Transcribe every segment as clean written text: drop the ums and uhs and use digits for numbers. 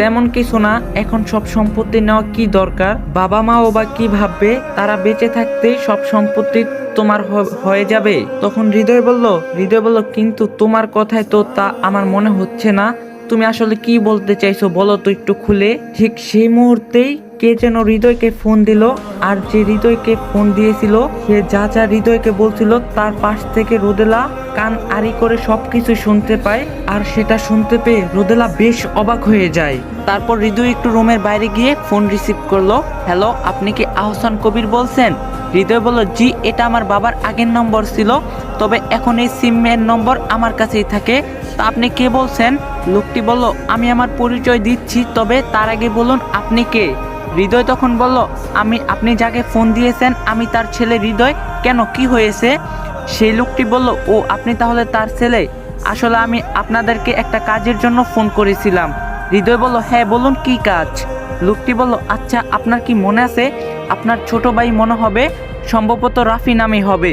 তেমন কিছু না, এখন সব সম্পত্তি নেওয়া কি দরকার, বাবা মাও বা কি ভাববে, তারা বেঁচে থাকতেই সব সম্পত্তি তোমার হয়ে যাবে। তখন হৃদয় বলল কিন্তু তোমার কথায় তো তা আমার মনে হচ্ছে না, তুমি আসলে কি বলতে চাইছো বলো তো একটু খুলে। ঠিক সেই মুহূর্তেই কে যেন হৃদয়কে ফোন দিল, আর যে হৃদয়কে ফোন দিয়েছিল সে যা যা হৃদয়কে বলছিল তার পাশ থেকে রোদেলা কান আড়ি করে সবকিছু শুনতে পায়। আর সেটা শুনতে পেয়ে রোদেলা বেশ অবাক হয়ে যায়। তারপর হৃদয় একটু রুমের বাইরে গিয়ে ফোন রিসিভ করলো। হ্যালো, আপনি কি আহসান কবির বলছেন? হৃদয় বলল, জি, এটা আমার বাবার আগের নম্বর ছিল, তবে এখন এই সিমের নম্বর আমার কাছেই থাকে। তা আপনি কে বলছেন? লোকটি বলল, আমি আমার পরিচয় দিচ্ছি, তবে তার আগে বলুন আপনি কে। হৃদয় তখন বলল, আপনি যাকে ফোন দিয়েছেন আমি তার ছেলে হৃদয়। কেন, কি হয়েছে? সেই লোকটি বলল, ও আপনি তাহলে তার ছেলে। আসলে আমি আপনাদেরকে একটা কাজের জন্য ফোন করেছিলাম। হৃদয় বলল, হ্যাঁ বলুন, কি কাজ? লোকটি বলল, আচ্ছা আপনার কি মনে আছে, আপনার ছোট ভাই মনে হবে, সম্ভবত রাফি নামে হবে,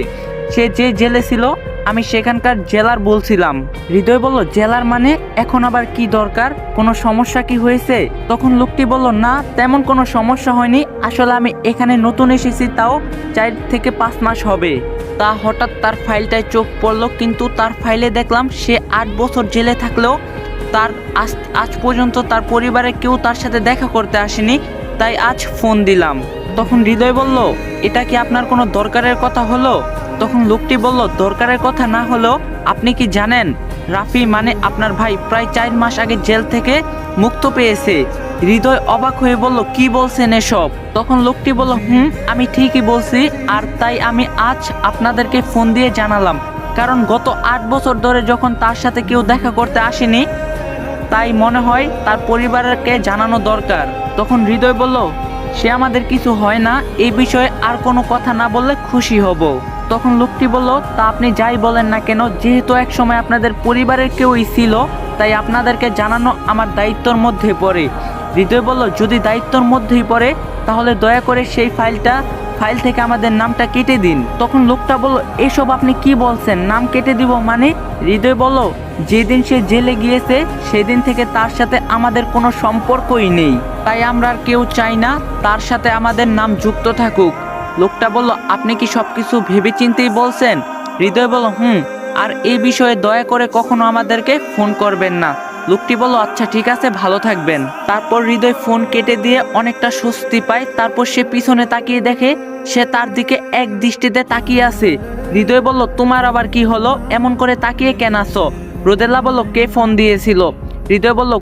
সে যে জেলে ছিল, আমি সেখানকার জেলার বলছিলাম। হৃদয় বলল, জেলার মানে? এখন আবার কি দরকার, কোনো সমস্যা কি হয়েছে? তখন লোকটি বলল, না তেমন কোনো সমস্যা হয়নি, আসলে আমি এখানে নতুন এসেছি, তাও 4 থেকে 5 মাস হবে। তা হঠাৎ তার ফাইলটায় চোখ পড়লো, কিন্তু তার ফাইলে দেখলাম সে 8 বছর জেলে থাকলেও তার আজ পর্যন্ত তার পরিবারের কেউ তার সাথে দেখা করতে আসেনি, তাই আজ ফোন দিলাম। তখন হৃদয় বলল, এটা কি আপনার কোনো দরকারের কথা হলো? তখন লোকটি বলল, দরকারের কথা না হলেও আপনি কি জানেন রাফি মানে আপনার ভাই প্রায় 4 মাস আগে জেল থেকে মুক্ত পেয়েছে। হৃদয় অবাক হয়ে বলল, কি বলছেন এসব? তখন লোকটি বলল, আমি ঠিকই বলছি, আর তাই আমি আজ আপনাদেরকে ফোন দিয়ে জানালাম, কারণ গত 8 বছর ধরে যখন তার সাথে কেউ দেখা করতে আসেনি, তাই মনে হয় তার পরিবারকে জানানো দরকার। তখন হৃদয় বলল, সে আমাদের কিছু হয় না, এই বিষয়ে আর কোনো কথা না বললে খুশি হব। তখন লোকটি বলল, তা আপনি যাই বলেন না কেন, যেহেতু এক সময় আপনাদের পরিবারের কেউই ছিল, তাই আপনাদেরকে জানানো আমার দায়িত্বর মধ্যে পড়ে। হৃদয় বলল, যদি দায়িত্বর মধ্যেই পড়ে তাহলে দয়া করে সেই ফাইল থেকে আমাদের নামটা কেটে দিন। তখন লোকটা বলল, এসব আপনি কি বলছেন, নাম কেটে দিব মানে? হৃদয় বলল, যেদিন সে জেলে গিয়েছে সেদিন থেকে তার সাথে আমাদের কোনো সম্পর্কই নেই, তাই আমরা আর কেউ চাই না তার সাথে আমাদের নাম যুক্ত থাকুক। লোকটা বলল, আপনি কি সবকিছু ভেবেচিন্তেই বলছেন? হৃদয় বলল, আর এই বিষয়ে দয়া করে কখনো আমাদেরকে ফোন করবেন না। লোকটি বলল, আচ্ছা ঠিক আছে, ভালো থাকবেন। তারপর হৃদয় ফোন কেটে দিয়ে অনেকটা স্বস্তি পায়। তারপর সে পিছনে তাকিয়ে দেখে সে তার দিকে এক দৃষ্টিতে তাকিয়ে আছে। হৃদয় বলল, তোমার আবার কি হলো, এমন করে তাকিয়ে কেন আছো? রোদেলা বলল, কে ফোন দিয়েছিল? হৃদয় বলল,